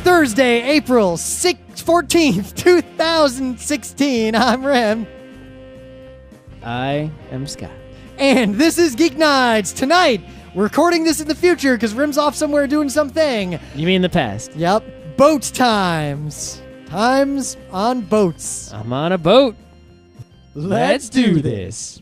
Thursday, April 14th, 2016. I'm Rem. I am Scott. And this is Geek Nights. Tonight, we're recording this in the future because Rim's off somewhere doing something. You mean the past? Yep. Boat times. Times on boats. I'm on a boat. Let's do this.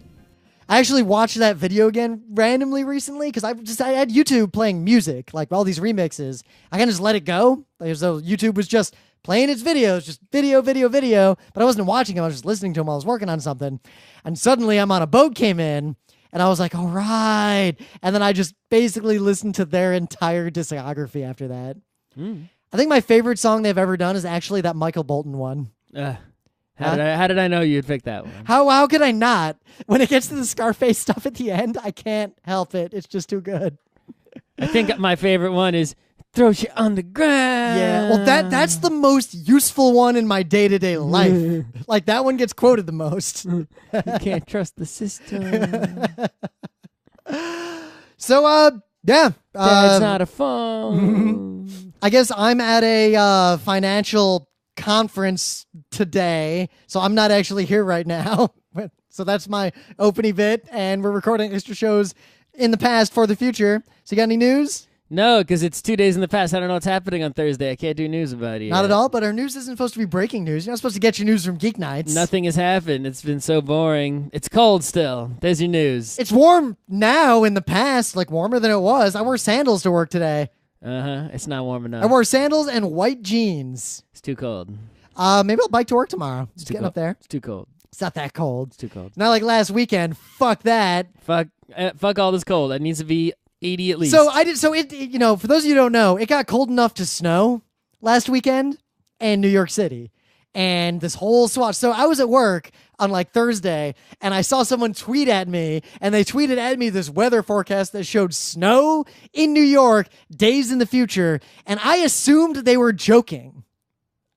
I actually watched that video again randomly recently because I had YouTube playing music, like all these remixes. I kind of just let it go, as though YouTube was just playing its videos, just video. But I wasn't watching them. I was just listening to them while I was working on something. And suddenly I'm on a boat came in, and I was like, all right. And then I just basically listened to their entire discography after that. I think my favorite song they've ever done is actually that Michael Bolton one. How did I know you'd pick that one? How could I not? When it gets to the Scarface stuff at the end, I can't help it. It's just too good. I think my favorite one is "Throws You on the Ground." Yeah, well, that's the most useful one in my day-to-day life. Like, that one gets quoted the most. You can't trust the system. So, yeah. That's not a phone. I guess I'm at a financial conference today, so I'm not actually here right now. So that's my opening bit, and we're recording extra shows in the past for the future. So you got any news? No, because it's 2 days in the past. I don't know what's happening on Thursday. I can't do news about it. Not at all, but our news isn't supposed to be breaking news. You're not supposed to get your news from Geek Nights. Nothing has happened. It's been so boring. It's cold still. There's your news. It's warm now. In the past, like warmer than it was. I wore sandals to work today. It's not warm enough. I wore sandals and white jeans. It's too cold. Maybe I'll bike to work tomorrow. Just getting up there. It's too cold. It's not that cold. It's too cold. It's not like last weekend. Fuck that. Fuck all this cold. It needs to be 80 at least. So for those of you who don't know, it got cold enough to snow last weekend in New York City. And this whole swatch. So I was at work on like Thursday, and I saw someone tweet at me, and they tweeted at me this weather forecast that showed snow in New York days in the future, and I assumed they were joking.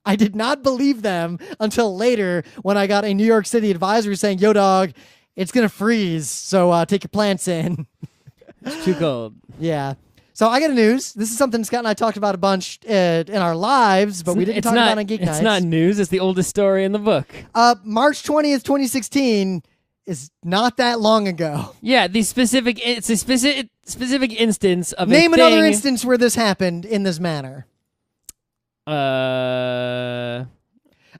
I did not believe them until later when I got a New York City advisory saying, yo, dog, it's going to freeze, so take your plants in. It's too cold. Yeah. So I got a news. This is something Scott and I talked about a bunch in our lives, but we didn't talk about it on Geek Nights. It's not news. It's the oldest story in the book. March 20th, 2016 is not that long ago. Yeah, it's a specific instance of Name another instance where this happened in this manner. I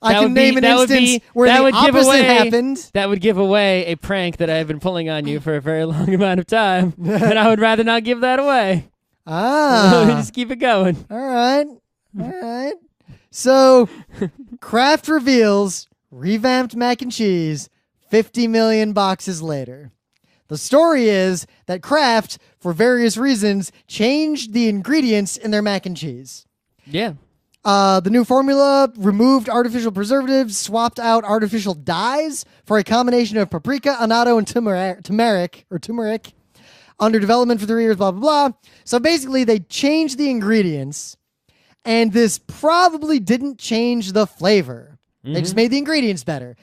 can name an instance where the opposite happened. That would give away a prank that I've been pulling on you for a very long amount of time, and I would rather not give that away. Just keep it going. All right. So, Kraft reveals revamped mac and cheese 50 million boxes later. The story is that Kraft, for various reasons, changed the ingredients in their mac and cheese. Yeah. The new formula removed artificial preservatives, swapped out artificial dyes for a combination of paprika, annatto, and turmeric, under development for 3 years, blah, blah, blah. So basically, they changed the ingredients, and this probably didn't change the flavor. Mm-hmm. They just made the ingredients better.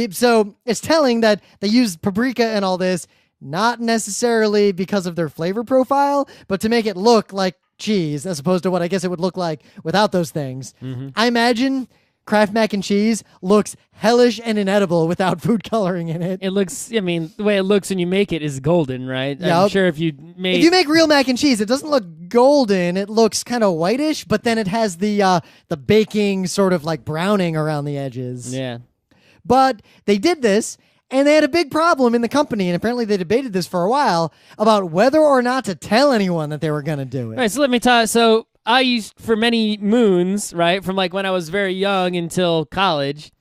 So it's telling that they used paprika and all this, not necessarily because of their flavor profile, but to make it look like cheese as opposed to what I guess it would look like without those things. Mm-hmm. I imagine Kraft mac and cheese looks hellish and inedible without food coloring in it. It looks, the way it looks when you make it is golden, right? Yep. I'm sure if you make real mac and cheese, it doesn't look golden. It looks kind of whitish, but then it has the baking sort of like browning around the edges. Yeah. But they did this, and they had a big problem in the company, and apparently they debated this for a while about whether or not to tell anyone that they were going to do it. All right, so let me tell you. So I used, for many moons, right, from like when I was very young until college,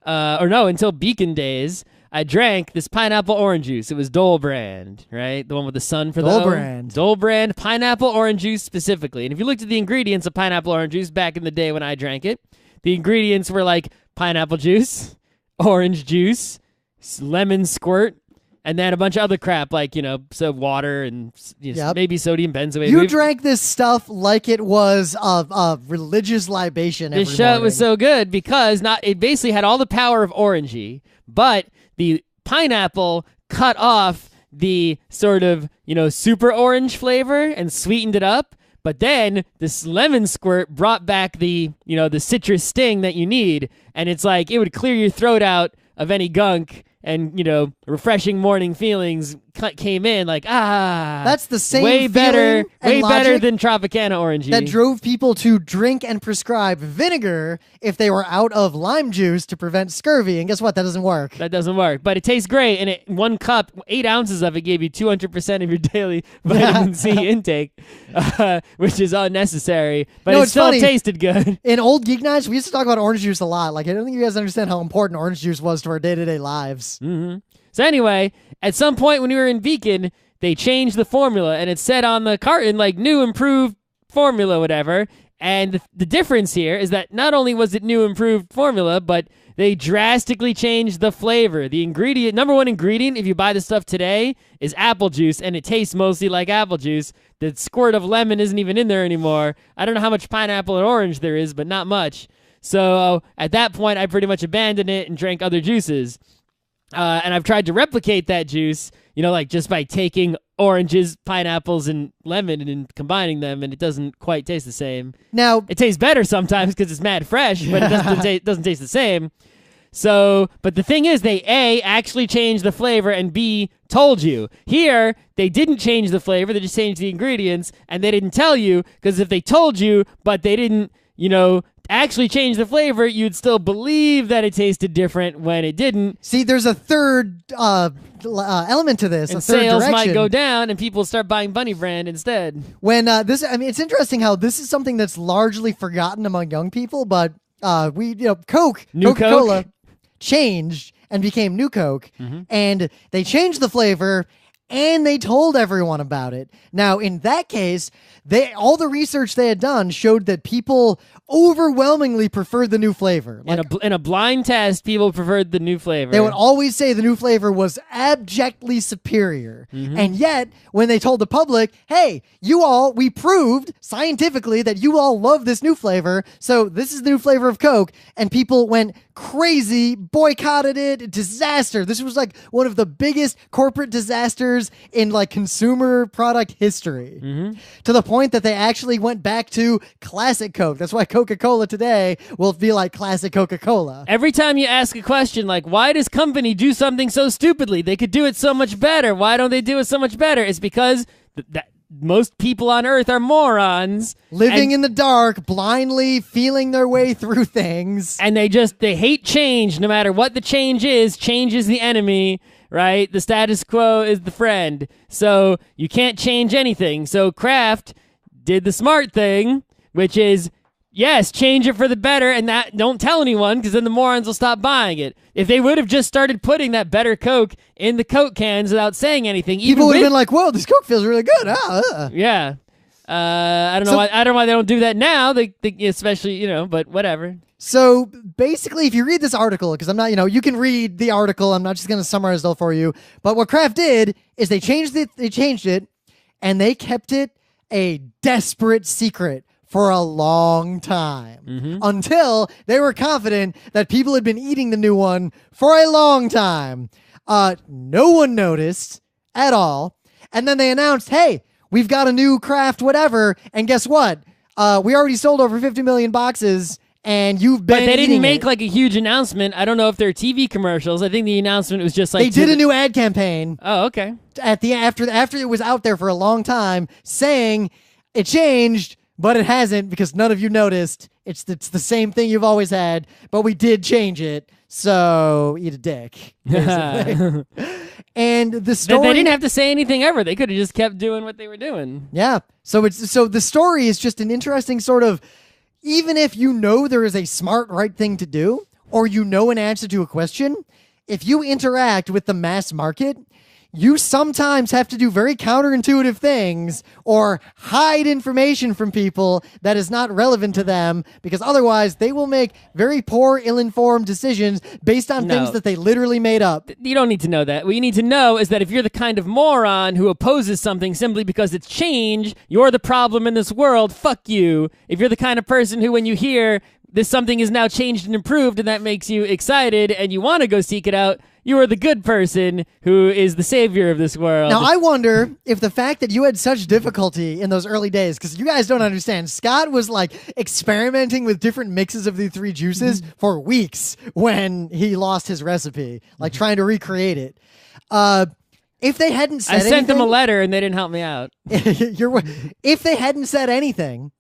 until Beacon days, I drank this pineapple orange juice. It was Dole brand, right? The one with the sun for the Dole O. brand. Dole brand pineapple orange juice specifically. And if you looked at the ingredients of pineapple orange juice back in the day when I drank it, the ingredients were like pineapple juice, orange juice, lemon squirt, and then a bunch of other crap like, so water and maybe sodium benzoate. You drank this stuff like it was a religious libation every This show morning. was so good because it basically had all the power of orangey, but the pineapple cut off the sort of, super orange flavor and sweetened it up. But then this lemon squirt brought back the citrus sting that you need. And it's like it would clear your throat out of any gunk, and refreshing morning feelings came in like, that's the same way better logic than Tropicana orangey. that drove people to drink and prescribe vinegar if they were out of lime juice to prevent scurvy. And guess what? That doesn't work. That doesn't work, but it tastes great. And 1 cup, 8 ounces of it gave you 200% of your daily vitamin C intake, which is unnecessary, but it still tasted good. In old Geek Nights, we used to talk about orange juice a lot. Like, I don't think you guys understand how important orange juice was to our day-to-day lives. Mm-hmm. So anyway, at some point when we were in Beacon, they changed the formula, and it said on the carton, like, new improved formula, whatever. And the difference here is that not only was it new improved formula, but they drastically changed the flavor. The number one ingredient, if you buy the stuff today, is apple juice, and it tastes mostly like apple juice. The squirt of lemon isn't even in there anymore. I don't know how much pineapple and orange there is, but not much. So at that point, I pretty much abandoned it and drank other juices. And I've tried to replicate that juice, like just by taking oranges, pineapples, and lemon and combining them, and it doesn't quite taste the same. Now, it tastes better sometimes because it's mad fresh, but it doesn't taste the same. So, but the thing is, they A, actually changed the flavor, and B, told you. Here, they didn't change the flavor, they just changed the ingredients, and they didn't tell you, because if they told you, but they didn't, actually change the flavor, you'd still believe that it tasted different when it didn't. See, there's a third element to this. And a third sales direction. might go down, and people start buying Bunny brand instead. When it's interesting how this is something that's largely forgotten among young people, but Coca-Cola changed and became New Coke, and they changed the flavor. And they told everyone about it. Now, in that case, all the research they had done showed that people overwhelmingly preferred the new flavor. In a blind test, people preferred the new flavor. They would always say the new flavor was abjectly superior. And yet, when they told the public, hey, we proved scientifically that you all love this new flavor, so this is the new flavor of Coke, and people went crazy, boycotted it, disaster. This was like one of the biggest corporate disasters in like consumer product history, to the point that they actually went back to classic Coke. That's why Coca-Cola today will be like classic Coca-Cola. Every time you ask a question like, why does company do something so stupidly? They could do it so much better. Why don't they do it so much better? It's because most people on Earth are morons. Living in the dark, blindly feeling their way through things. And they hate change. No matter what the change is the enemy, right? The status quo is the friend. So you can't change anything. So Kraft did the smart thing, which is, yes, change it for the better, and that don't tell anyone, because then the morons will stop buying it. If they would have just started putting that better Coke in the Coke cans without saying anything, people would have been like, "Whoa, this Coke feels really good." Yeah. I don't know why they don't do that now. They especially, but whatever. So basically, if you read this article, because I'm not, you can read the article. I'm not just going to summarize it all for you. But what Kraft did is they changed it, and they kept it a desperate secret for a long time, until they were confident that people had been eating the new one for a long time. No one noticed at all. And then they announced, hey, we've got a new Kraft whatever. And guess what? We already sold over 50 million boxes, and you've been But they didn't make it. like a huge announcement. I don't know if they're TV commercials. I think the announcement was just like... They did a new ad campaign. Oh, okay. After it was out there for a long time, saying it changed, but it hasn't, because none of you noticed. It's the same thing you've always had, but we did change it. So eat a dick. And the story, they didn't have to say anything ever. They could have just kept doing what they were doing. Yeah. So the story is just an interesting sort of, even if you know there is a smart right thing to do, or you know an answer to a question, if you interact with the mass market, you sometimes have to do very counterintuitive things or hide information from people that is not relevant to them, because otherwise they will make very poor, ill-informed decisions based on things that they literally made up. You don't need to know that. What you need to know is that if you're the kind of moron who opposes something simply because it's change, you're the problem in this world, fuck you. If you're the kind of person who, when you hear this something is now changed and improved and that makes you excited and you want to go seek it out, You are the good person who is the savior of this world. Now, I wonder if the fact that you had such difficulty in those early days, because you guys don't understand, Scott was like experimenting with different mixes of the three juices for weeks when he lost his recipe, like trying to recreate it. If they hadn't said anything... I sent them a letter and they didn't help me out. If they hadn't said anything,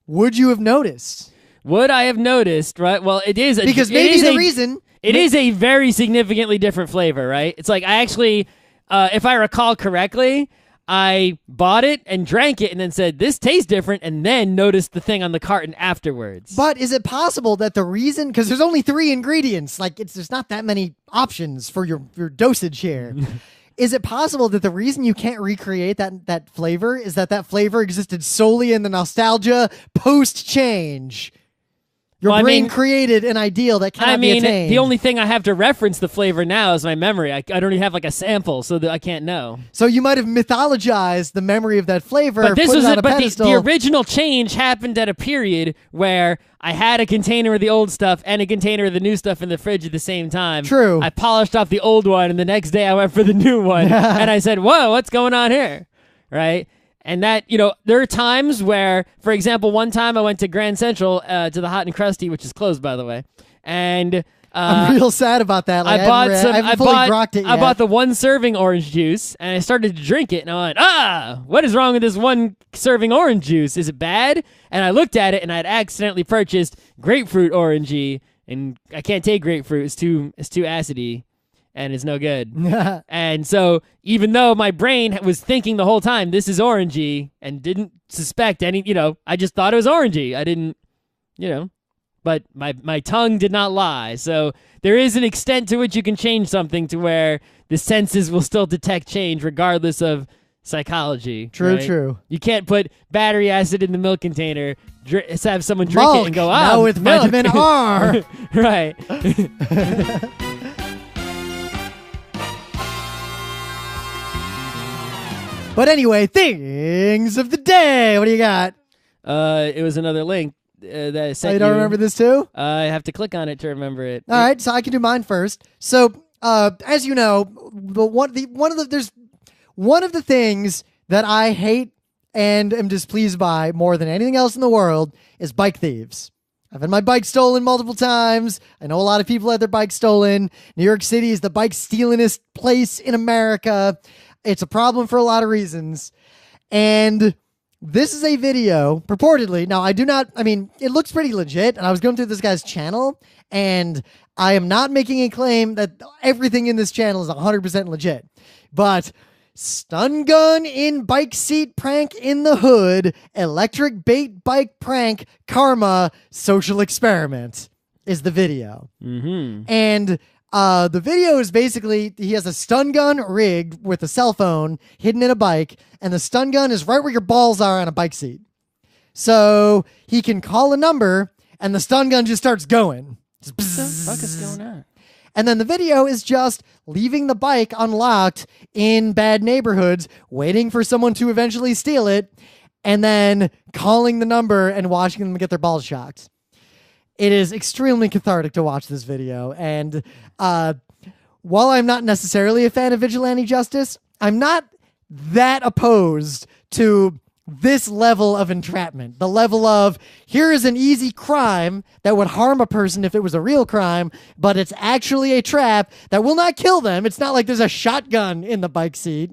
would you have noticed? Would I have noticed, right? Well, it is... Because maybe the reason... It is a very significantly different flavor, right? It's like I actually, if I recall correctly, I bought it and drank it and then said, this tastes different, and then noticed the thing on the carton afterwards. But is it possible that the reason, because there's only 3 ingredients, like there's not that many options for your dosage here. Is it possible that the reason you can't recreate that flavor is that flavor existed solely in the nostalgia post-change? Your brain created an ideal that cannot be attained. The only thing I have to reference the flavor now is my memory. I don't even have like a sample, so that I can't know. So you might have mythologized the memory of that flavor. But this put was it on a but pedestal. the original change happened at a period where I had a container of the old stuff and a container of the new stuff in the fridge at the same time. True. I polished off the old one, and the next day I went for the new one, and I said, "Whoa, what's going on here?" Right? And that, there are times where, for example, one time I went to Grand Central to the Hot and Crusty, which is closed, by the way, and I'm real sad about that. Like, I bought the 1 serving orange juice, and I started to drink it, and I went, what is wrong with this 1 serving orange juice? Is it bad? And I looked at it, and I'd accidentally purchased grapefruit orangey, and I can't take grapefruit. It's too acidy. And it's no good. And so even though my brain was thinking the whole time, this is orangey, and didn't suspect any, I just thought it was orangey. I didn't, but my tongue did not lie. So there is an extent to which you can change something to where the senses will still detect change regardless of psychology. True, right? true. You can't put battery acid in the milk container, have someone drink it and go, now with milk. vitamin R. Right. But anyway, things of the day. What do you got? It was another link that I sent you. Don't remember this too? I have to click on it to remember it. All right, so I can do mine first. So, as you know, one of the things that I hate and am displeased by more than anything else in the world is bike thieves. I've had my bike stolen multiple times. I know a lot of people had their bikes stolen. New York City is the bike stealingest place in America. It's a problem for a lot of reasons. And this is a video, purportedly. Now, it looks pretty legit. And I was going through this guy's channel, and I am not making a claim that everything in this channel is 100% legit. But stun gun in bike seat prank in the hood, electric bait bike prank, karma, social experiment is the video. Mm-hmm. And the video is basically, he has a stun gun rigged with a cell phone hidden in a bike, and the stun gun is right where your balls are on a bike seat. So he can call a number, and the stun gun just starts going. What the fuck is going on? And then the video is just leaving the bike unlocked in bad neighborhoods, waiting for someone to eventually steal it, and then calling the number and watching them get their balls shocked. It is extremely cathartic to watch this video, and while I'm not necessarily a fan of vigilante justice, I'm not that opposed to this level of entrapment. The level of, here is an easy crime that would harm a person if it was a real crime, but it's actually a trap that will not kill them. It's not like there's a shotgun in the bike seat,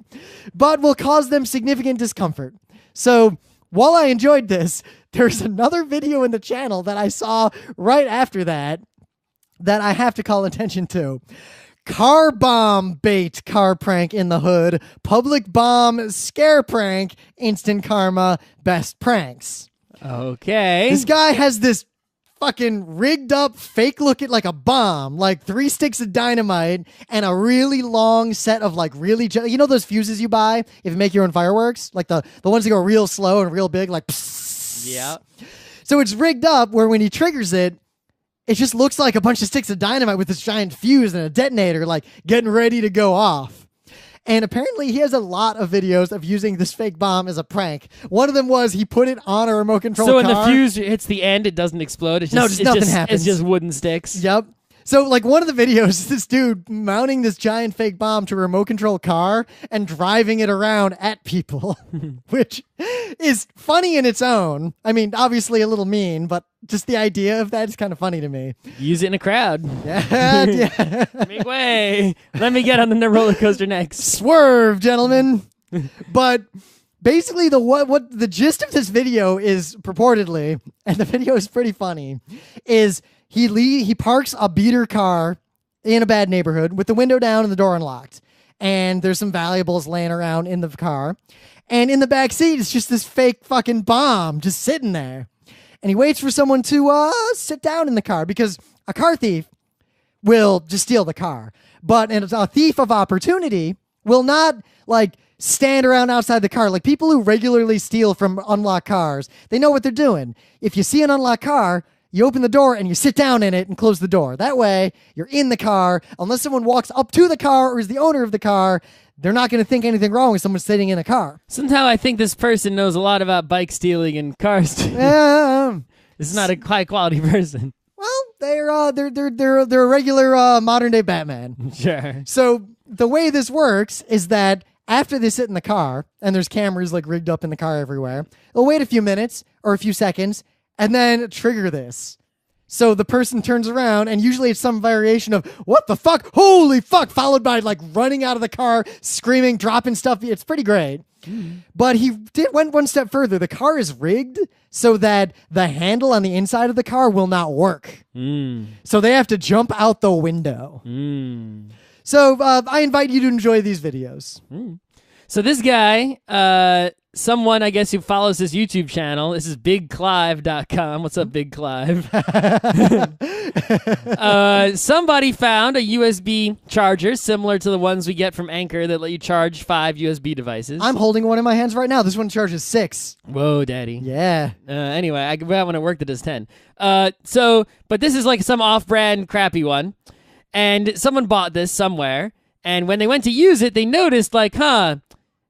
but will cause them significant discomfort. So while I enjoyed this, there's another video in the channel that I saw right after that I have to call attention to. Car bomb bait car prank in the hood, public bomb scare prank, instant karma, best pranks. Okay. This guy has this fucking rigged up fake looking like a bomb, like 3 sticks of dynamite and a really long set of like really, those fuses you buy if you make your own fireworks? Like the ones that go real slow and real big, like psst. Yeah. So it's rigged up where when he triggers it, it just looks like a bunch of sticks of dynamite with this giant fuse and a detonator, like getting ready to go off. And apparently he has a lot of videos of using this fake bomb as a prank. One of them was he put it on a remote control car. So when the fuse hits the end, it doesn't explode. It's just, nothing happens. It's just wooden sticks. Yep. So, like, one of the videos is this dude mounting this giant fake bomb to a remote control car and driving it around at people, which is funny in its own. I mean, obviously a little mean, but just the idea of that is kind of funny to me. Use it in a crowd. Yeah. Make way. Let me get on the roller coaster next. Swerve, gentlemen. But basically, what the gist of this video is purportedly, and the video is pretty funny, is he parks a beater car in a bad neighborhood with the window down and the door unlocked, and there's some valuables laying around in the car, and in the back seat is just this fake fucking bomb just sitting there, and he waits for someone to sit down in the car because a car thief will just steal the car, but a thief of opportunity will not like stand around outside the car. Like people who regularly steal from unlocked cars, they know what they're doing. If you see an unlocked car, you open the door and you sit down in it and close the door. That way, you're in the car. Unless someone walks up to the car or is the owner of the car, they're not going to think anything wrong with someone sitting in a car. Somehow I think this person knows a lot about bike stealing and car stealing. This is not a high quality person. Well, they're a regular modern day Batman. Sure. So the way this works is that after they sit in the car, and there's cameras like rigged up in the car everywhere, they'll wait a few minutes or a few seconds and then trigger this. So the person turns around, and usually it's some variation of, what the fuck? Holy fuck! Followed by like running out of the car, screaming, dropping stuff. It's pretty great. But he went one step further. The car is rigged so that the handle on the inside of the car will not work. So they have to jump out the window. So I invite you to enjoy these videos. So this guy, someone I guess who follows this YouTube channel, this is BigClive.com. What's up, Big Clive? Somebody found a USB charger similar to the ones we get from Anchor that let you charge 5 USB devices. I'm holding one in my hands right now. This one charges 6. Whoa, daddy. Yeah. Anyway, I have one at work that does 10. But this is like some off-brand crappy one. And someone bought this somewhere, and when they went to use it, they noticed, like,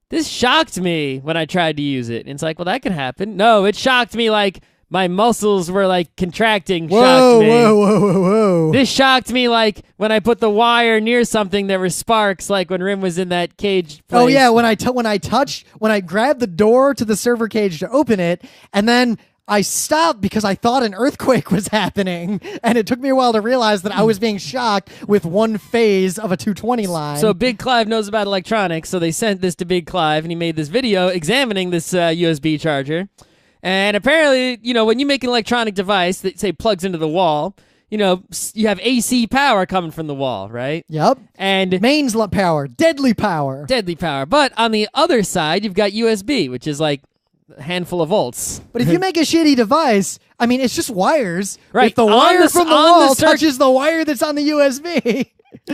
this shocked me when I tried to use it. And it's like, well, that could happen. No, it shocked me like my muscles were, like, contracting. Shocked me. Whoa. This shocked me like when I put the wire near something, there were sparks, like when Rim was in that cage place. Oh, yeah, when I grabbed the door to the server cage to open it, and then I stopped because I thought an earthquake was happening, and it took me a while to realize that I was being shocked with one phase of a 220 line. So Big Clive knows about electronics, so they sent this to Big Clive, and he made this video examining this USB charger. And apparently, when you make an electronic device that, say, plugs into the wall, you have AC power coming from the wall, right? Yep. And mains power, deadly power. Deadly power. But on the other side, you've got USB, which is like a handful of volts. But if you make a shitty device, I mean, it's just wires. Right. If the wire from the wall touches the wire that's on the USB.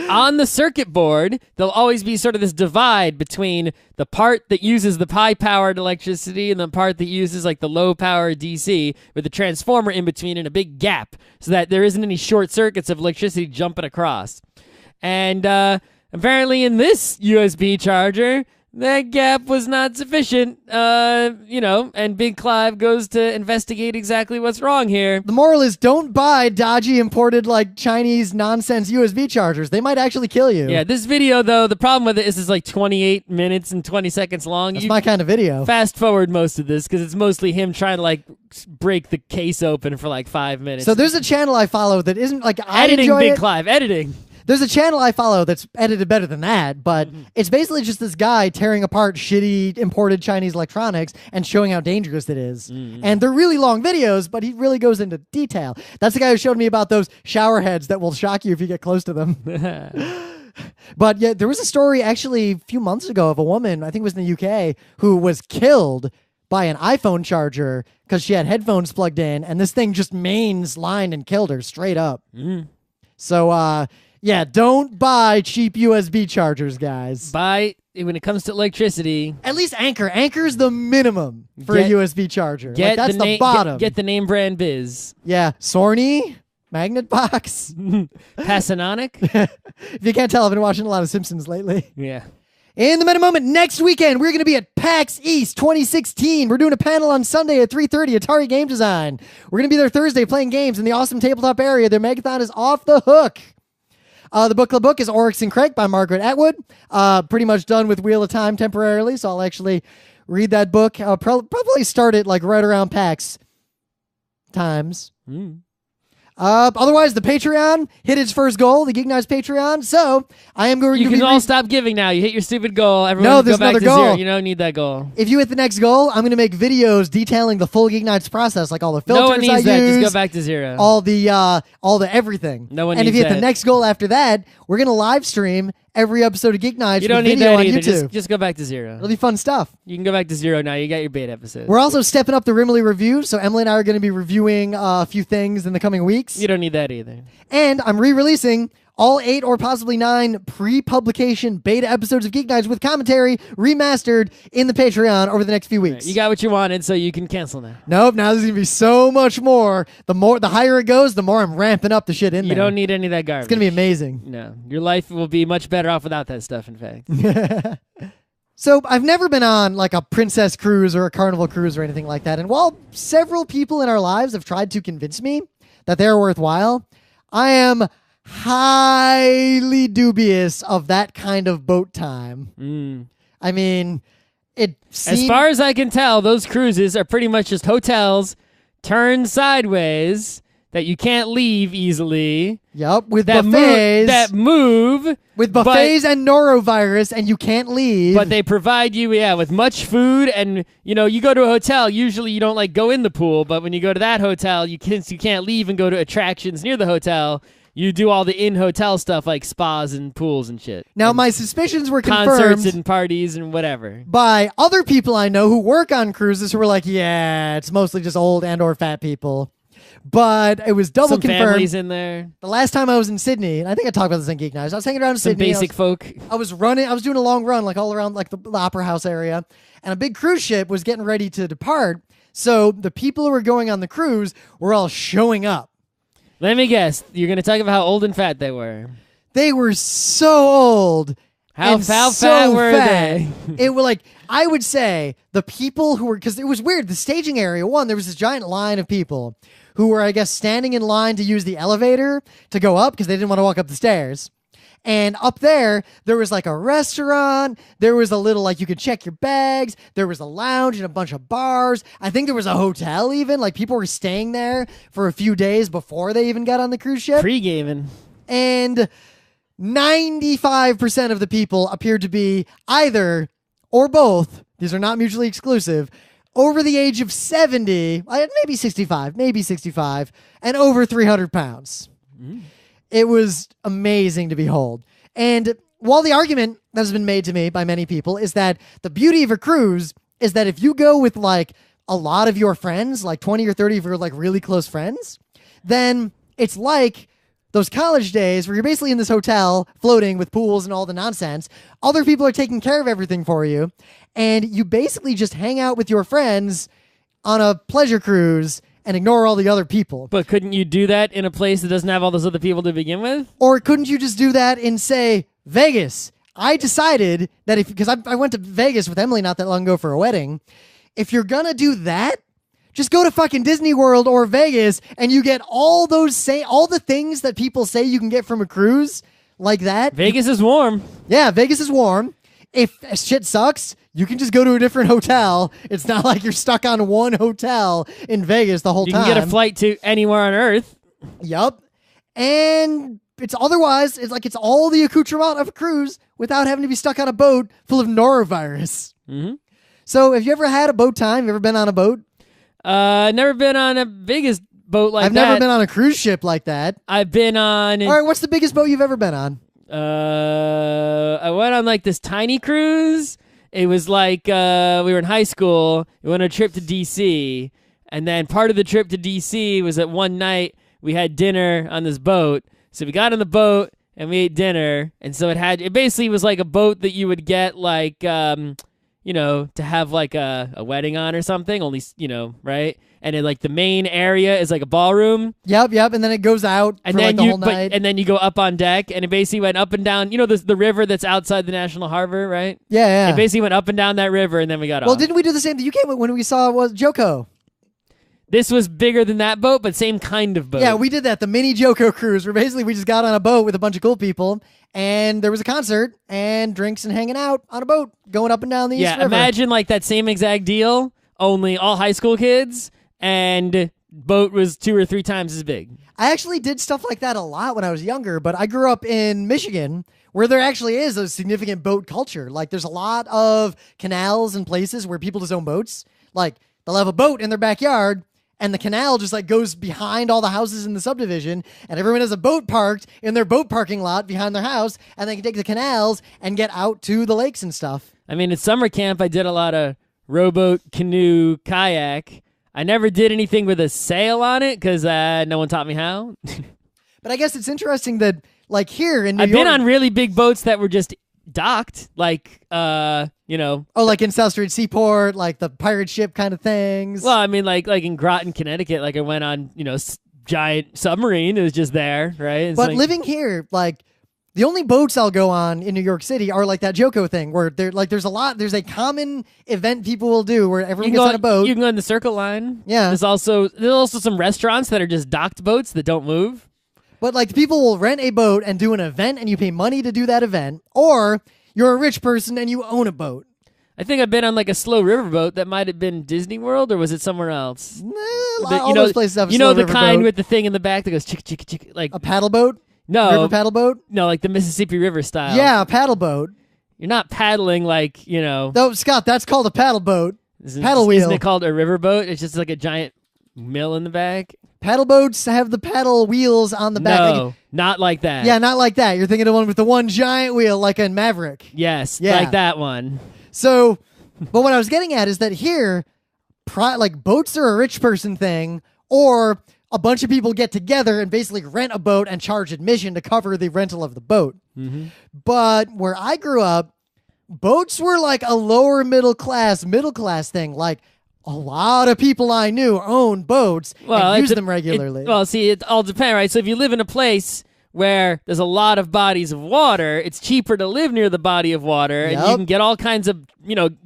On the circuit board, there'll always be sort of this divide between the part that uses the high-powered electricity and the part that uses like the low-power DC with the transformer in between and a big gap so that there isn't any short circuits of electricity jumping across. And apparently in this USB charger, that gap was not sufficient, and Big Clive goes to investigate exactly what's wrong here. The moral is don't buy dodgy imported, like, Chinese nonsense USB chargers. They might actually kill you. Yeah, this video, though, the problem with it is it's like 28 minutes and 20 seconds long. That's my kind of video. Fast forward most of this because it's mostly him trying to, like, break the case open for like 5 minutes. So there's a channel I follow that isn't, like, editing Big Clive, editing. There's a channel I follow that's edited better than that, but it's basically just this guy tearing apart shitty imported Chinese electronics and showing how dangerous it is. And they're really long videos, but he really goes into detail. That's the guy who showed me about those shower heads that will shock you if you get close to them. But yeah, there was a story actually a few months ago of a woman, I think it was in the UK, who was killed by an iPhone charger because she had headphones plugged in, and this thing just mains lined and killed her straight up. So, yeah, don't buy cheap USB chargers, guys. Buy, when it comes to electricity, at least Anchor. Anchor's the minimum for a USB charger. That's the bottom. Get the name brand biz. Yeah, Sony, Magnet Box. Passanonic. If you can't tell, I've been watching a lot of Simpsons lately. Yeah. In the Meta Moment next weekend, we're going to be at PAX East 2016. We're doing a panel on Sunday at 3:30, Atari Game Design. We're going to be there Thursday playing games in the awesome tabletop area. Their Megathon is off the hook. The book club book is Oryx and Craig by Margaret Atwood. Pretty much done with Wheel of Time temporarily, so I'll actually read that book. I'll probably start it like right around PAX times. Otherwise, the Patreon hit its first goal, the GeekNights Patreon. So I am going to be... You can all stop giving now. You hit your stupid goal. Everyone No, there's go back another to goal. zero. You don't need that goal. If you hit the next goal, I'm going to make videos detailing the full GeekNights process, like all the filters No one needs I that. use, Just go back to zero. all the everything. No one and if needs you hit that. the next goal after that, we're going to live stream every episode of GeekNights You don't with need video that on either. YouTube. Just go back to zero. It'll be fun stuff. You can go back to zero now. You got your beta episode. We're also stepping up the Rimley review, so Emily and I are going to be reviewing a few things in the coming weeks. You don't need that either. And I'm re-releasing all 8 or possibly 9 pre-publication beta episodes of GeekNights with commentary remastered in the Patreon over the next few weeks. You got what you wanted, so you can cancel now. Nope, now there's going to be so much more. The higher it goes, the more I'm ramping up the shit in You there. don't need any of that garbage. It's going to be amazing. No. Your life will be much better off without that stuff, in fact. So I've never been on like a princess cruise or a carnival cruise or anything like that. And while several people in our lives have tried to convince me that they're worthwhile, I am highly dubious of that kind of boat time. I mean, As far as I can tell, those cruises are pretty much just hotels turned sideways that you can't leave easily. Yep, with That buffets. that move. With buffets and norovirus, and you can't leave. But they provide you, with much food, and you go to a hotel. Usually, you don't like go in the pool, but when you go to that hotel, you can't leave and go to attractions near the hotel. You do all the in-hotel stuff like spas and pools and shit. Now, my suspicions were confirmed Concerts and parties and whatever. by other people I know who work on cruises who were like, yeah, it's mostly just old and or fat people. But it was double Some confirmed. families in there. The last time I was in Sydney, and I think I talked about this on Geek Nights, I was hanging around in Some Sydney. basic folk. I was doing a long run, like all around like the Opera House area, and a big cruise ship was getting ready to depart. So the people who were going on the cruise were all showing up. Let me guess. You're going to talk about how old and fat they were. They were so old. How and fat so were fat. they? It was like, I would say the people who were, because it was weird, the staging area, there was this giant line of people who were, I guess, standing in line to use the elevator to go up because they didn't want to walk up the stairs. And up there was like a restaurant. There was a little, like, you could check your bags. There was a lounge and a bunch of bars. I think there was a hotel even. Like, people were staying there for a few days before they even got on the cruise ship. Pre-gaming. And 95% of the people appeared to be either or both, these are not mutually exclusive, over the age of 70, maybe 65, and over 300 pounds. It was amazing to behold. And while the argument that has been made to me by many people is that the beauty of a cruise is that if you go with like a lot of your friends, like 20 or 30 of your like really close friends, then it's like those college days where you're basically in this hotel floating with pools and all the nonsense. Other people are taking care of everything for you. And you basically just hang out with your friends on a pleasure cruise and ignore all the other people. But couldn't you do that in a place that doesn't have all those other people to begin with? Or couldn't you just do that in, say, Vegas? I decided that because I went to Vegas with Emily not that long ago for a wedding. If you're going to do that, just go to fucking Disney World or Vegas and you get all the things that people say you can get from a cruise like that. Vegas is warm. Yeah, Vegas is warm. If shit sucks, you can just go to a different hotel. It's not like you're stuck on one hotel in Vegas the whole time. You can get a flight to anywhere on Earth. Yup. And it's all the accoutrement of a cruise without having to be stuck on a boat full of norovirus. Mm-hmm. So have you ever had a boat time? You ever been on a boat? Never been on a biggest boat like that. I've never been on a cruise ship like that. I've been on... All right, what's the biggest boat you've ever been on? I went on like this tiny cruise. It was like we were in high school. We went on a trip to D.C. And then part of the trip to D.C. was that one night we had dinner on this boat. So we got on the boat and we ate dinner. And so it basically was like a boat that you would get like to have like a wedding on or something, only, right? And then like the main area is like a ballroom. Yep. And then it goes out and for then like the whole night. And then you go up on deck, and it basically went up and down. The river that's outside the National Harbor, right? Yeah. It basically went up and down that river, and then we got off. Well, didn't we do the same thing? You came when we saw Joko. This was bigger than that boat, but same kind of boat. Yeah, we did that. The mini Joko cruise, where basically we just got on a boat with a bunch of cool people, and there was a concert and drinks and hanging out on a boat going up and down the East River. Imagine like that same exact deal, only all high school kids, and boat was 2 or 3 times as big. I actually did stuff like that a lot when I was younger, but I grew up in Michigan, where there actually is a significant boat culture. Like, there's a lot of canals and places where people just own boats. Like, they'll have a boat in their backyard, and the canal just like goes behind all the houses in the subdivision, and everyone has a boat parked in their boat parking lot behind their house, and they can take the canals and get out to the lakes and stuff. I mean, at summer camp, I did a lot of rowboat, canoe, kayak. I never did anything with a sail on it because no one taught me how. But I guess it's interesting that, like, here in New I've York, been on really big boats that were just docked, like, oh, like in South Street Seaport, like the pirate ship kind of things. Well, I mean, like in Groton, Connecticut, like I went on, giant submarine. It was just there, right? It's but like, living here, like, the only boats I'll go on in New York City are like that Joko thing, where there's a common event people will do where everyone gets on a boat. You can go on the Circle Line. Yeah. There's also some restaurants that are just docked boats that don't move. But like, people will rent a boat and do an event, and you pay money to do that event, or you're a rich person and you own a boat. I think I've been on like a slow riverboat that might have been Disney World, or was it somewhere else? All those places have a slow the kind riverboat. with the thing in the back that goes chick chick chick, like A paddle boat? no River paddle boat? No, like the Mississippi River style. Yeah, a paddle boat. You're not paddling like No, Scott, that's called a paddle boat. Paddle wheel. Isn't it called a riverboat? It's just like a giant mill in the back. Paddle boats have the paddle wheels on the back. No, not like that. Yeah, not like that. You're thinking of one with the one giant wheel, like a Maverick. Yes, Yeah. like that one. So, but what I was getting at is that here, like, boats are a rich person thing, or a bunch of people get together and basically rent a boat and charge admission to cover the rental of the boat. Mm-hmm. But where I grew up, boats were like a lower middle class thing. Like, a lot of people I knew owned boats and use them regularly. It all depends, right? So if you live in a place where there's a lot of bodies of water, it's cheaper to live near the body of water, and you can get all kinds of,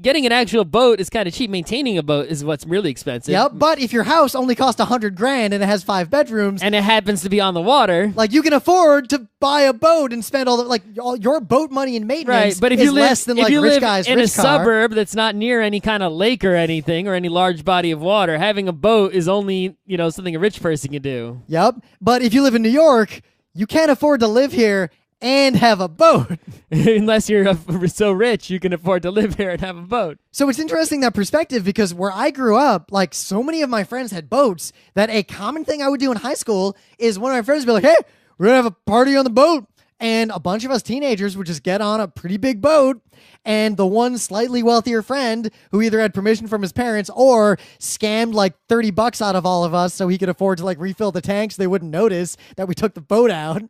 getting an actual boat is kind of cheap. Maintaining a boat is what's really expensive. Yep, but if your house only cost $100,000 and it has 5 bedrooms, and it happens to be on the water, like, you can afford to buy a boat and spend all your boat money and maintenance. right? But if is you live, less than if like you rich live guy's in rich a car. suburb that's not near any kind of lake or anything, or any large body of water, having a boat is only something a rich person can do. Yep, but if you live in New York, you can't afford to live here and have a boat. Unless you're so rich, you can afford to live here and have a boat. So it's interesting, that perspective, because where I grew up, like, so many of my friends had boats that a common thing I would do in high school is one of my friends would be like, hey, we're going to have a party on the boat. And a bunch of us teenagers would just get on a pretty big boat, and the one slightly wealthier friend who either had permission from his parents or scammed like $30 out of all of us so he could afford to like refill the tanks, they wouldn't notice that we took the boat out.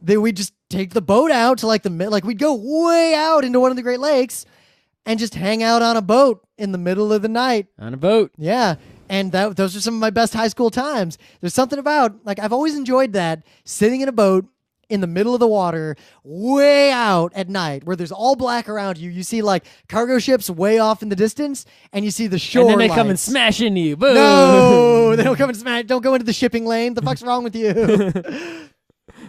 Then we'd just take the boat out to we'd go way out into one of the Great Lakes and just hang out on a boat in the middle of the night. On a boat. Yeah. And those are some of my best high school times. There's something about, like, I've always enjoyed that, sitting in a boat in the middle of the water, way out at night, where there's all black around you. You see like cargo ships way off in the distance, and you see the shore. And then they lights. come and smash into you. Boom. No, they don't come and smash. Don't go into the shipping lane. The fuck's wrong with you?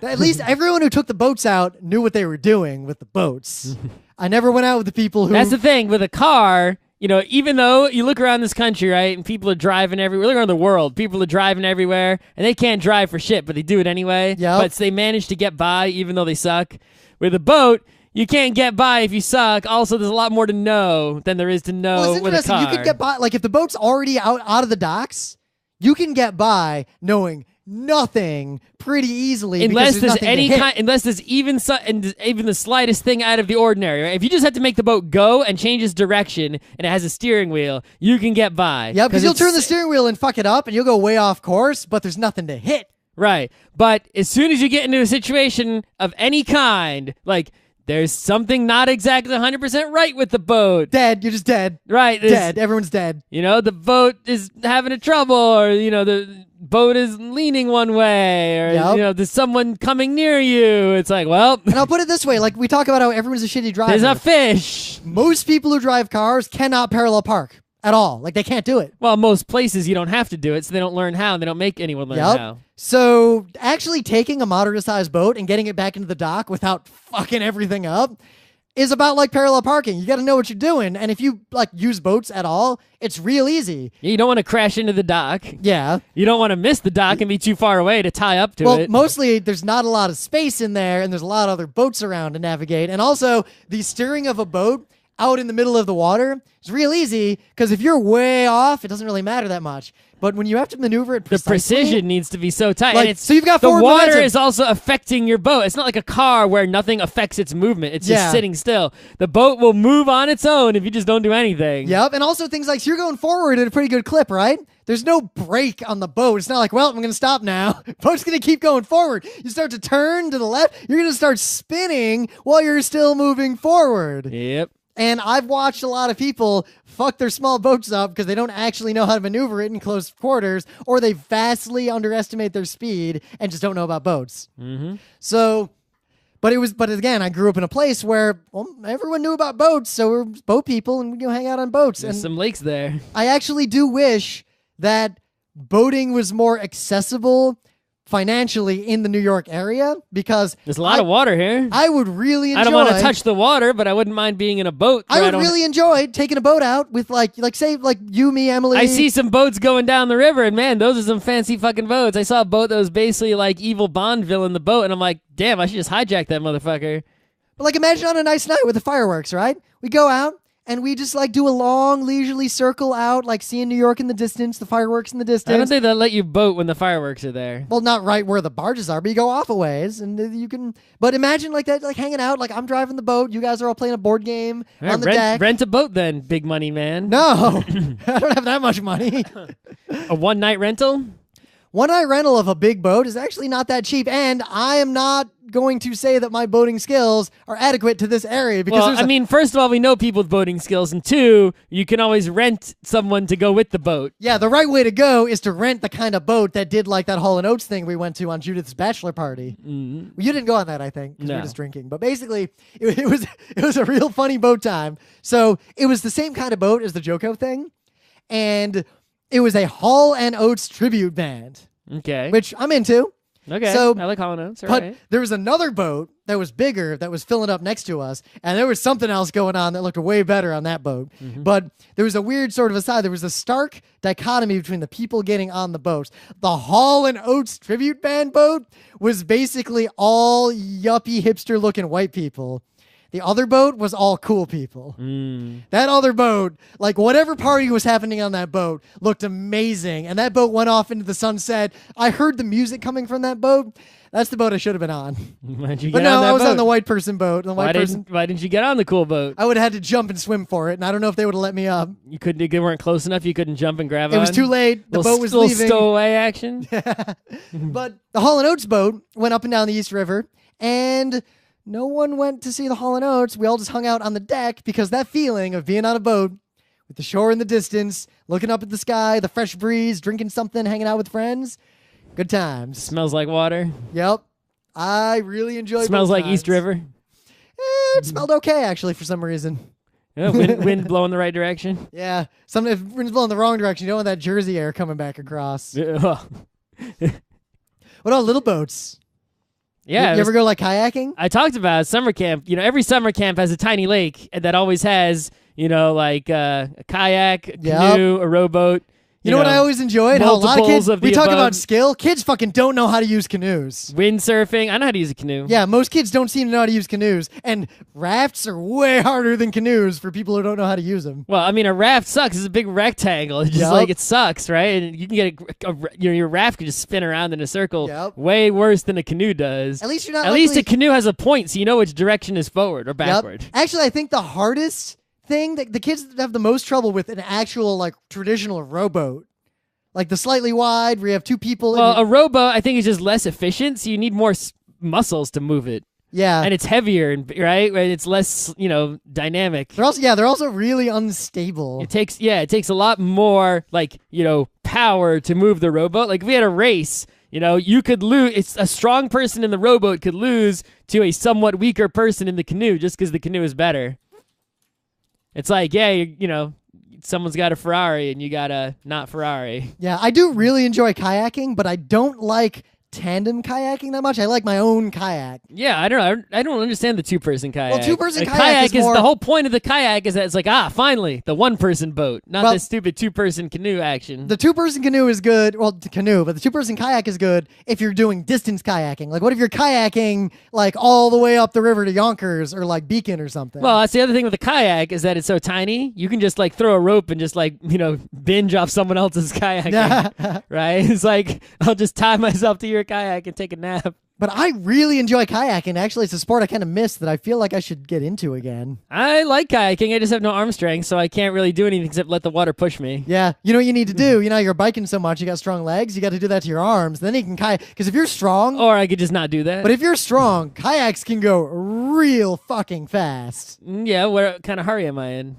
At least everyone who took the boats out knew what they were doing with the boats. I never went out with the people who. That's the thing with a car. Even though you look around this country, right, and people are driving everywhere, look around the world, people are driving everywhere, and they can't drive for shit, but they do it anyway. Yep. But they manage to get by even though they suck. With a boat, you can't get by if you suck. Also, there's a lot more to know than there is to know it's with a interesting. car. You could get by, like, if the boat's already out of the docks, you can get by knowing nothing pretty easily, unless there's there's any kind, kind, unless there's even the slightest thing out of the ordinary. Right? If you just have to make the boat go and change its direction, and it has a steering wheel, you can get by. Yeah, because you'll turn the steering wheel and fuck it up, and you'll go way off course, but there's nothing to hit. Right, but as soon as you get into a situation of any kind, like there's something not exactly 100% right with the boat. Dead. You're just dead. Right. Dead. Everyone's dead. The boat is having a trouble, or, the boat is leaning one way, or, there's someone coming near you. It's like, well. And I'll put it this way. Like, we talk about how everyone's a shitty driver. There's a fish. Most people who drive cars cannot parallel park at all. Like, they can't do it. Well, most places you don't have to do it, so they don't learn how, and they don't make anyone learn how. So actually taking a moderate-sized boat and getting it back into the dock without fucking everything up is about like parallel parking. You got to know what you're doing, and if you like use boats at all, it's real easy. You don't want to crash into the dock. Yeah. You don't want to miss the dock and be too far away to tie up to it. Well, mostly there's not a lot of space in there, and there's a lot of other boats around to navigate, and also the steering of a boat out in the middle of the water is real easy, because if you're way off, it doesn't really matter that much. But when you have to maneuver it precisely, the precision needs to be so tight. Like, and so you've got the forward water momentum. is also affecting your boat. It's not like a car where nothing affects its movement. It's just sitting still. The boat will move on its own if you just don't do anything. Yep, and also things like, so you're going forward at a pretty good clip, right? There's no brake on the boat. It's not like, well, I'm going to stop now. Boat's going to keep going forward. You start to turn to the left, you're going to start spinning while you're still moving forward. Yep. And I've watched a lot of people fuck their small boats up because they don't actually know how to maneuver it in close quarters, or they vastly underestimate their speed and just don't know about boats. Mm-hmm. So, but again, I grew up in a place where everyone knew about boats, so we're boat people and we go hang out on boats. There's and some lakes there. I actually do wish that boating was more accessible financially in the New York area, because there's a lot of water here. I would really enjoy. I don't want to touch the water, but I wouldn't mind being in a boat. I would really enjoy taking a boat out with like say you, me, Emily. I see some boats going down the river, and man, those are some fancy fucking boats. I saw a boat that was basically like evil Bond villain the boat, and I'm like, damn, I should just hijack that motherfucker. But like, imagine on a nice night with the fireworks, right? We go out and we just like do a long leisurely circle out, like seeing New York in the distance, the fireworks in the distance. I don't think they'll let you boat when the fireworks are there. Well, not right where the barges are, but you go off a ways and you can. But imagine like that, like hanging out, like I'm driving the boat, you guys are all playing a board game on the deck. Rent a boat then, big money man. No, I don't have that much money. A one-night rental? One-night rental of a big boat is actually not that cheap, and I am not going to say that my boating skills are adequate to this area. Because first of all, we know people with boating skills, and two, you can always rent someone to go with the boat. Yeah, the right way to go is to rent the kind of boat that did like that Hall & Oates thing we went to on Judith's bachelor party. Mm-hmm. Well, you didn't go on that, I think, because we No. were just drinking. But basically, it was a real funny boat time. So it was the same kind of boat as the Joko thing, and it was a Hall & Oates tribute band. Okay. Which I'm into. Okay. So, I like Hall & Oates. But Right. there was another boat that was bigger that was filling up next to us, and there was something else going on that looked way better on that boat. Mm-hmm. But there was a weird sort of aside. There was a stark dichotomy between the people getting on the boats. The Hall & Oates tribute band boat was basically all yuppie hipster-looking white people. The other boat was all cool people. That other boat, like whatever party was happening on that boat, looked amazing. And that boat went off into the sunset. I heard the music coming from that boat. That's the boat I should have been on. Why'd you But get no, on that I was boat? on the white person boat. The white person. Why didn't you get on the cool boat? I would have had to jump and swim for it, and I don't know if they would have let me up. You couldn't. They weren't close enough. You couldn't jump and grab It was too late. The boat was leaving. Stowaway action. But the Hall & Oates boat went up and down the East River, and no one went to see the Hall & Oates. We all just hung out on the deck, because that feeling of being on a boat with the shore in the distance, looking up at the sky, the fresh breeze, drinking something, hanging out with friends, good times. Smells like water. Yep. I really enjoyed it. Smells like East River. It smelled okay, actually, for some reason. Yeah, wind blowing the right direction. Yeah. If wind's blowing the wrong direction, you don't want that Jersey air coming back across. Yeah. What about little boats? Yeah. You ever go like kayaking? I talked about summer camp. Every summer camp has a tiny lake that always has, like a kayak, a canoe, a rowboat. You know what I always enjoyed? How a lot of kids, multiples of we the talk above. about skill. Kids fucking don't know how to use canoes. Windsurfing. I know how to use a canoe. Yeah, most kids don't seem to know how to use canoes. And rafts are way harder than canoes for people who don't know how to use them. Well, I mean, a raft sucks. It's a big rectangle. It's just Yup. like it sucks, right? And you can get your raft can just spin around in a circle Yup. way worse than a canoe does. At least you're not. At least a canoe has a point, so you know which direction is forward or Yep. backward. Actually, I think the hardest thing that the kids have the most trouble with an actual like traditional rowboat. Like the slightly wide, where you have two people. Well, a rowboat, I think, is just less efficient, so you need more muscles to move it. Yeah. And it's heavier, right? It's less, dynamic. They're also really unstable. It takes a lot more power to move the rowboat. Like if we had a race, you could lose. It's a strong person in the rowboat could lose to a somewhat weaker person in the canoe just because the canoe is better. It's like, someone's got a Ferrari and you got a not Ferrari. Yeah, I do really enjoy kayaking, but I don't like tandem kayaking that much. I like my own kayak. Yeah, I don't understand the two-person kayak. Well, two-person kayak is more... the whole point of the kayak is that it's like, finally, the one-person boat, not the stupid two-person canoe action. The two-person canoe is good. Well, the canoe, but the two-person kayak is good if you're doing distance kayaking. Like, what if you're kayaking like all the way up the river to Yonkers or like Beacon or something? Well, that's the other thing with the kayak is that it's so tiny. You can just like throw a rope and just binge off someone else's kayak. Right? It's like I'll just tie myself to your kayak and take a nap. But I really enjoy kayaking. Actually, it's a sport I kind of missed that I feel like I should get into again. I like kayaking. I just have no arm strength, so I can't really do anything except let the water push me. Yeah. You know what you need to do? You're biking so much, you got strong legs, you got to do that to your arms. Then you can kayak. Because if you're strong... Or I could just not do that. But if you're strong, kayaks can go real fucking fast. Yeah, what kind of hurry am I in?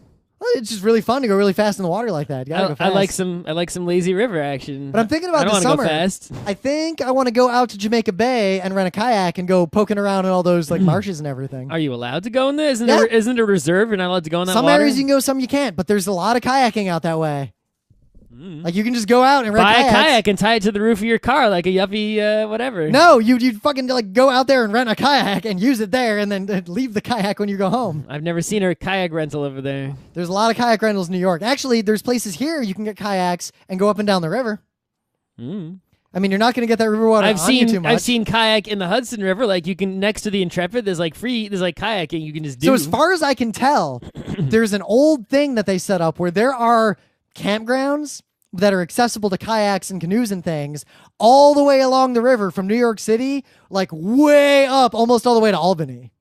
It's just really fun to go really fast in the water like that. You gotta go fast. I like some lazy river action. But I'm thinking about this summer. Go fast. I think I want to go out to Jamaica Bay and rent a kayak and go poking around in all those like marshes and everything. Are you allowed to go in there? Isn't it a reserve? You're not allowed to go in that Some water? areas you can go, some you can't. But there's a lot of kayaking out that way. Like you can just go out and rent buy kayaks. a kayak and tie it to the roof of your car like a yuppie whatever. No, you'd fucking like go out there and rent a kayak and use it there and then leave the kayak when you go home. I've never seen a kayak rental over there. There's a lot of kayak rentals in New York. Actually, there's places here you can get kayaks and go up and down the river. I mean, you're not going to get that river water on you too much. I've seen kayak in the Hudson River. Like you can next to the Intrepid. There's like kayaking you can just do. So as far as I can tell, there's an old thing that they set up where there are campgrounds that are accessible to kayaks and canoes and things all the way along the river from New York City, like way up, almost all the way to Albany.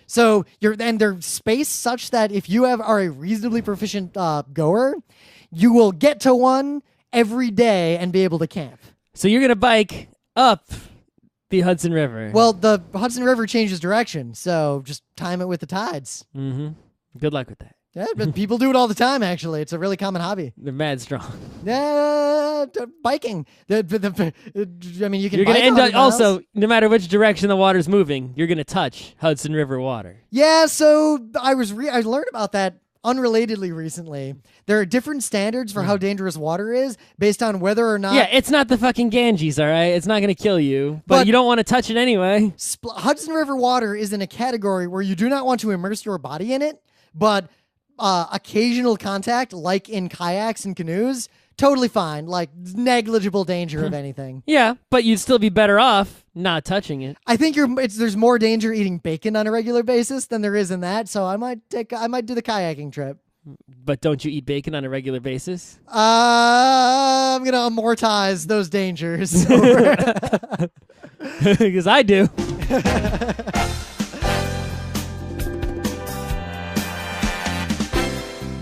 So they're spaced such that if you are a reasonably proficient goer, you will get to one every day and be able to camp. So you're gonna bike up the Hudson River. Well, the Hudson River changes direction, so just time it with the tides. Good luck with that. Yeah, but people do it all the time, actually. It's a really common hobby. They're mad strong. Yeah, biking. I mean, you can You're bike going to end up, 100 miles. also, no matter which direction the water's moving, you're going to touch Hudson River water. Yeah, so I learned about that unrelatedly recently. There are different standards for how dangerous water is based on whether or not... Yeah, it's not the fucking Ganges, all right? It's not going to kill you, but you don't want to touch it anyway. Hudson River water is in a category where you do not want to immerse your body in it, but... occasional contact, like in kayaks and canoes, totally fine. Like negligible danger of anything. Yeah, but you'd still be better off not touching it. I think there's more danger eating bacon on a regular basis than there is in that. So I might do the kayaking trip. But don't you eat bacon on a regular basis? I'm gonna amortize those dangers. Because I do.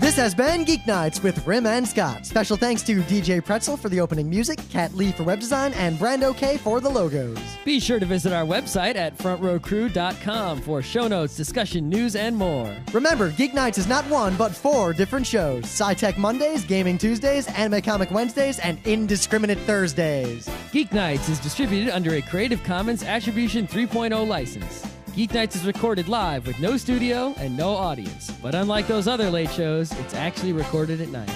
This has been Geek Nights with Rim and Scott. Special thanks to DJ Pretzel for the opening music, Kat Lee for web design, and Brando K for the logos. Be sure to visit our website at frontrowcrew.com for show notes, discussion, news, and more. Remember, Geek Nights is not one, but 4 different shows. Sci-Tech Mondays, Gaming Tuesdays, Anime Comic Wednesdays, and Indiscriminate Thursdays. Geek Nights is distributed under a Creative Commons Attribution 3.0 license. Geek Nights is recorded live with no studio and no audience. But unlike those other late shows, it's actually recorded at night.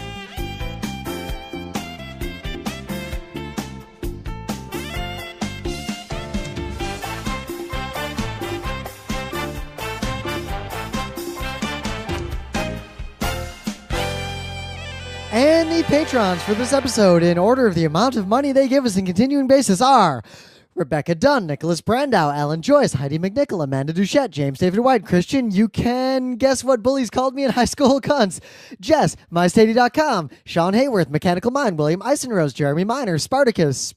And the patrons for this episode, in order of the amount of money they give us in continuing basis, are... Rebecca Dunn, Nicholas Brandow, Alan Joyce, Heidi McNichol, Amanda Duchette, James David White, Christian, you can guess what bullies called me in high school, cunts, Jess, MyStady.com, Sean Hayworth, Mechanical Mind, William Eisenrose, Jeremy Miner, Spartacus,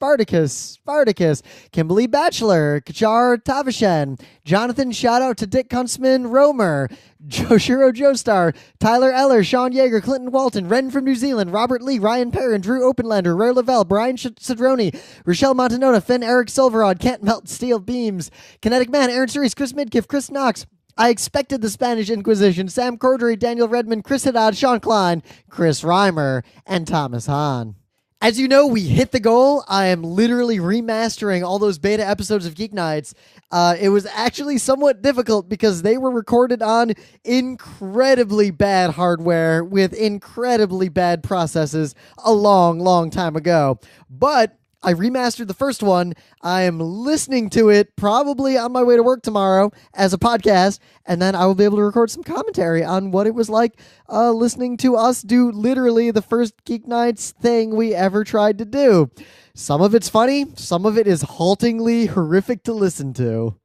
Kimberly Batchelor, Kachar Tavashen, Jonathan, shout out to Dick Kuntzman, Romer, Joshiro Joestar, Tyler Eller, Sean Yeager, Clinton Walton, Ren from New Zealand, Robert Lee, Ryan Perrin, Drew Openlander, Rare Lavelle, Brian Cedroni, Rochelle Montanona, Finn Eric Silverrod, Can't Melt Steel Beams, Kinetic Man, Aaron Cerise, Chris Midkiff, Chris Knox, I Expected the Spanish Inquisition, Sam Cordry, Daniel Redmond, Chris Haddad, Sean Klein, Chris Reimer, and Thomas Hahn. As you know, we hit the goal. I am literally remastering all those beta episodes of GeekNights. It was actually somewhat difficult because they were recorded on incredibly bad hardware with incredibly bad processes a long, long time ago. But I remastered the first one. I am listening to it probably on my way to work tomorrow as a podcast, and then I will be able to record some commentary on what it was like listening to us do literally the first Geek Nights thing we ever tried to do. Some of it's funny, some of it is haltingly horrific to listen to.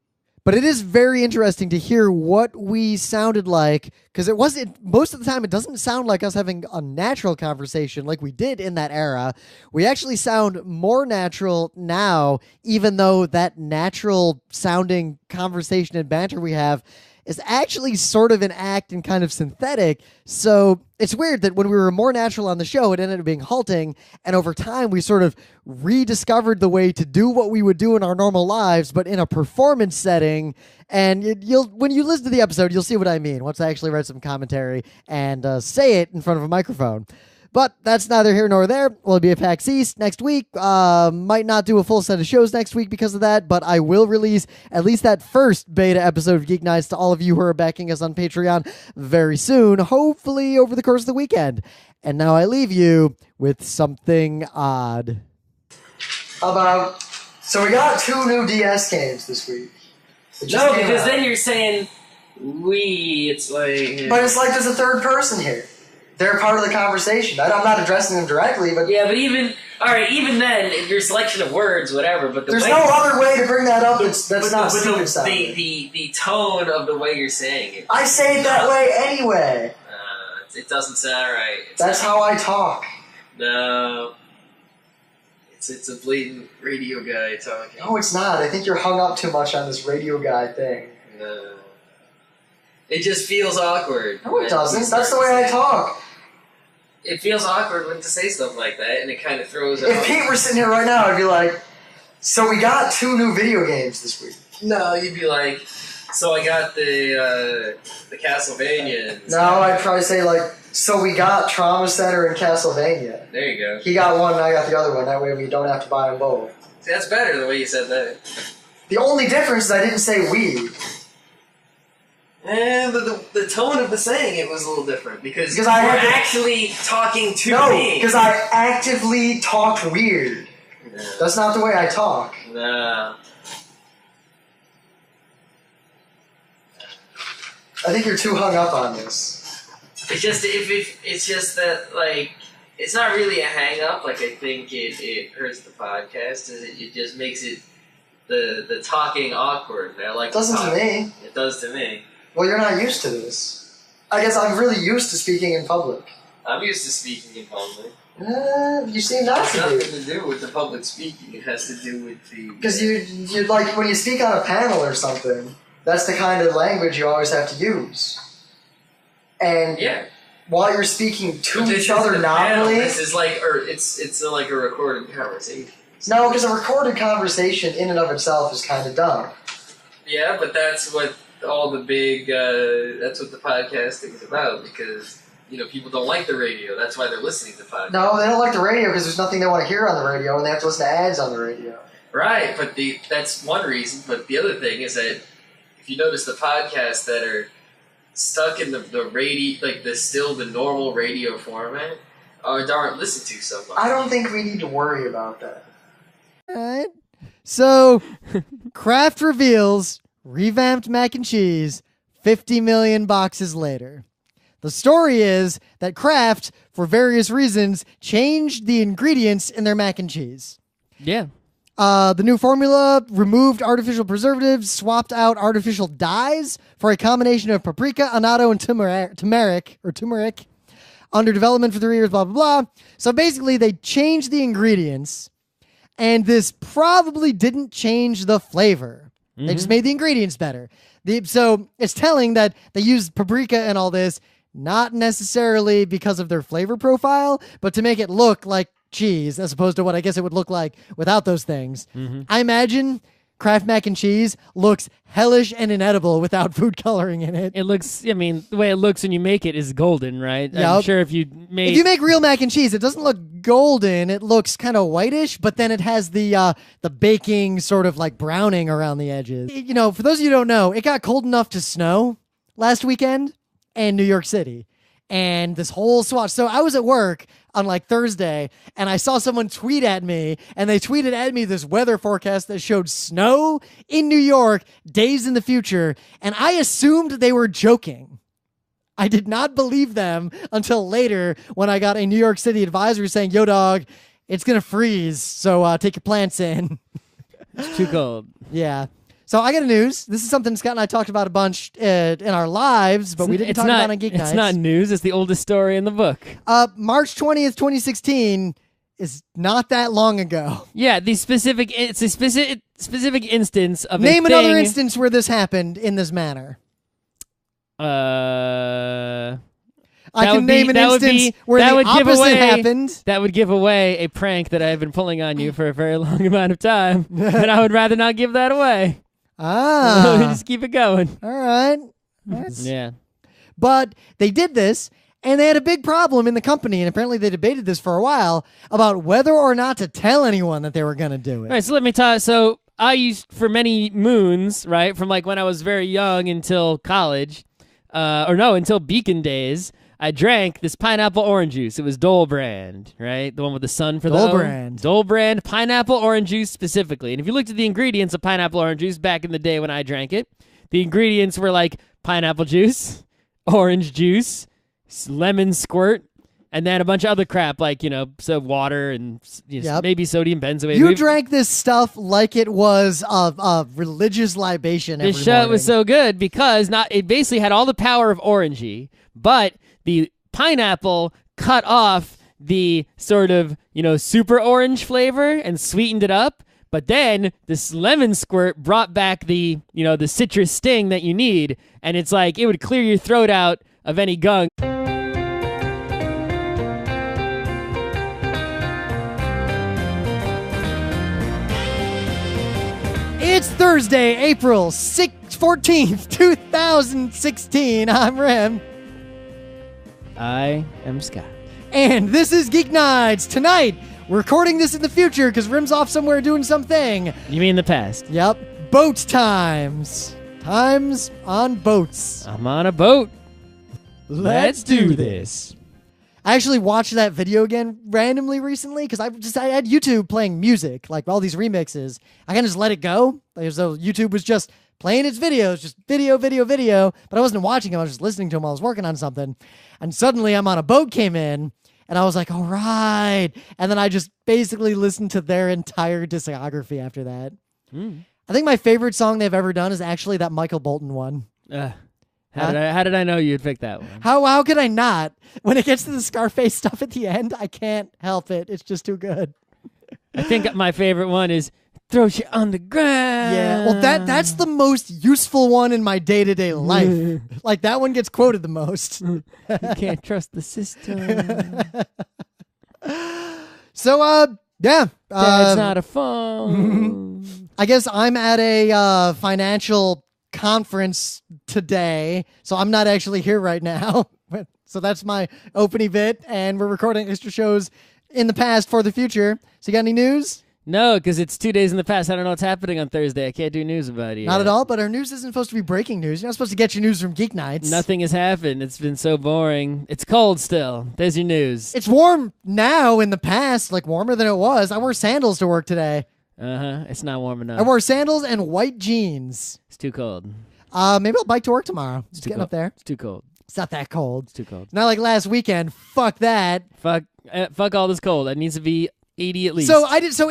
But it is very interesting to hear what we sounded like, because it wasn't, most of the time, it doesn't sound like us having a natural conversation like we did in that era. We actually sound more natural now, even though that natural sounding conversation and banter we have is actually sort of an act and kind of synthetic. So it's weird that when we were more natural on the show, it ended up being halting. And over time, we sort of rediscovered the way to do what we would do in our normal lives, but in a performance setting. And when you listen to the episode, you'll see what I mean once I actually write some commentary and say it in front of a microphone. But that's neither here nor there. We'll be at PAX East next week. Might not do a full set of shows next week because of that, but I will release at least that first beta episode of Geek Nights to all of you who are backing us on Patreon very soon, hopefully over the course of the weekend. And now I leave you with something odd. How about, so we got 2 new DS games this week. No, because then you're saying we, it's like... But it's like there's a third person here. They're part of the conversation. I'm not addressing them directly, but... Yeah, but even then, your selection of words, whatever, but there's no other way to bring that up that's not stupid sounding. The tone of the way you're saying it. I say it that way anyway. It doesn't sound right. That's how I talk. No. It's a blatant radio guy talking. No, it's not. I think you're hung up too much on this radio guy thing. No. It just feels awkward. No, it doesn't. That's the way I talk. It feels awkward when to say stuff like that, and it kind of throws it If off. Pete were sitting here right now, I'd be like, so we got 2 new video games this week. No, you'd be like, so I got the Castlevania. No, I'd probably say like, so we got Trauma Center and Castlevania. There you go. He got one and I got the other one. That way we don't have to buy them both. See, that's better the way you said that. The only difference is I didn't say we. And the tone of the saying it was a little different because I we're had to, actually talking to no, me. because I actively talked weird. No. That's not the way I talk. No. I think you're too hung up on this. It's just it's just that like it's not really a hang up. Like I think it hurts the podcast. It just makes it the talking awkward. I like. It doesn't to me. It does to me. Well, you're not used to this. I guess I'm really used to speaking in public. I'm used to speaking in public. You seem not to be. It has nothing to do with the public speaking. It has to do with the... Because you like, when you speak on a panel or something, that's the kind of language you always have to use. And yeah. While you're speaking to each other nominally... This is like, it's like a recorded conversation. No, because a recorded conversation in and of itself is kind of dumb. Yeah, but that's what all the big, that's what the podcasting is about, because, you know, people don't like the radio. That's why they're listening to podcasts. No, they don't like the radio because there's nothing they want to hear on the radio, and they have to listen to ads on the radio. Right, but that's one reason. But the other thing is that if you notice the podcasts that are stuck in the radio, like the normal radio format, aren't listened to so much. I don't think we need to worry about that. All right. So, Kraft reveals revamped mac and cheese 50 million boxes later. The story is that Kraft, for various reasons, changed the ingredients in their mac and cheese. Yeah. The new formula removed artificial preservatives, swapped out artificial dyes for a combination of paprika, annatto, and turmeric, under development for 3 years, blah, blah, blah. So basically, they changed the ingredients, and this probably didn't change the flavor. They just made the ingredients better. So it's telling that they used paprika and all this, not necessarily because of their flavor profile, but to make it look like cheese, as opposed to what I guess it would look like without those things. I imagine Kraft mac and cheese looks hellish and inedible without food coloring in it. It looks, I mean, the way it looks when you make it is golden, right? Yep. I'm sure if you make real mac and cheese, it doesn't look golden. It looks kind of whitish, but then it has the baking sort of like browning around the edges. You know, for those of you who don't know, it got cold enough to snow last weekend in New York City. And this whole swatch. So I was at work on like Thursday, and I saw someone tweet at me, and they tweeted at me this weather forecast that showed snow in New York days in the future, and I assumed they were joking. I did not believe them until later when I got a New York City advisory saying, yo, dog, it's going to freeze, so take your plants in. It's too cold. Yeah. So I got news. This is something Scott and I talked about a bunch in our lives, but we didn't talk about on Geek Nights. It's not news. It's the oldest story in the book. March 20th, 2016 is not that long ago. Yeah, it's a specific instance of Name a thing. another instance where this happened in this manner. I can name an instance where the opposite happened. That would give away a prank that I've been pulling on you for a very long amount of time, and I would rather not give that away. Just keep it going. All right. Yeah. But they did this, and they had a big problem in the company, and apparently they debated this for a while about whether or not to tell anyone that they were going to do it. All right, so let me tell you. So I used, for many moons, right, from like when I was very young until college, until Beacon days, I drank this pineapple orange juice. It was Dole brand, right? The one with the sun for the Dole brand. Dole brand pineapple orange juice specifically. And if you looked at the ingredients of pineapple orange juice back in the day when I drank it, the ingredients were like pineapple juice, orange juice, lemon squirt, and then a bunch of other crap like, so water and maybe sodium benzoate. You drank this stuff like it was a religious libation every This shit morning. was so good because it basically had all the power of orangey, but the pineapple cut off the sort of, super orange flavor and sweetened it up. But then this lemon squirt brought back the citrus sting that you need. And it's like, it would clear your throat out of any gunk. It's Thursday, April 14th, 2016. I'm Rem. I am Scott. And this is Geek Nights. Tonight, we're recording this in the future because Rim's off somewhere doing something. You mean the past? Yep. Boat times. Times on boats. I'm on a boat. Let's do this. I actually watched that video again randomly recently because I had YouTube playing music, like all these remixes. I kind of just let it go. Like, as though YouTube was just playing its videos, just video. But I wasn't watching them. I was just listening to them while I was working on something. And suddenly I'm on a boat came in, and I was like, all right. And then I just basically listened to their entire discography after that. I think my favorite song they've ever done is actually that Michael Bolton one. How did I know you'd pick that one? How could I not? When it gets to the Scarface stuff at the end, I can't help it. It's just too good. I think my favorite one is throws you on the ground. Yeah, well, that's the most useful one in my day-to-day life. Like, that one gets quoted the most. You can't trust the system. So, yeah. Dad's not a phone. I guess I'm at a financial conference today, so I'm not actually here right now. So that's my opening bit, and we're recording extra shows in the past for the future. So you got any news? No, because it's 2 days in the past. I don't know what's happening on Thursday. I can't do news about it Not yet. at all, but our news isn't supposed to be breaking news. You're not supposed to get your news from Geek Nights. Nothing has happened. It's been so boring. It's cold still. There's your news. It's warm now. In the past, like warmer than it was. I wore sandals to work today. It's not warm enough. I wore sandals and white jeans. It's too cold. Maybe I'll bike to work tomorrow. Just getting cold. up there. It's too cold. It's not that cold. It's too cold. Not like last weekend. Fuck that. Fuck all this cold. It needs to be 80 at least. So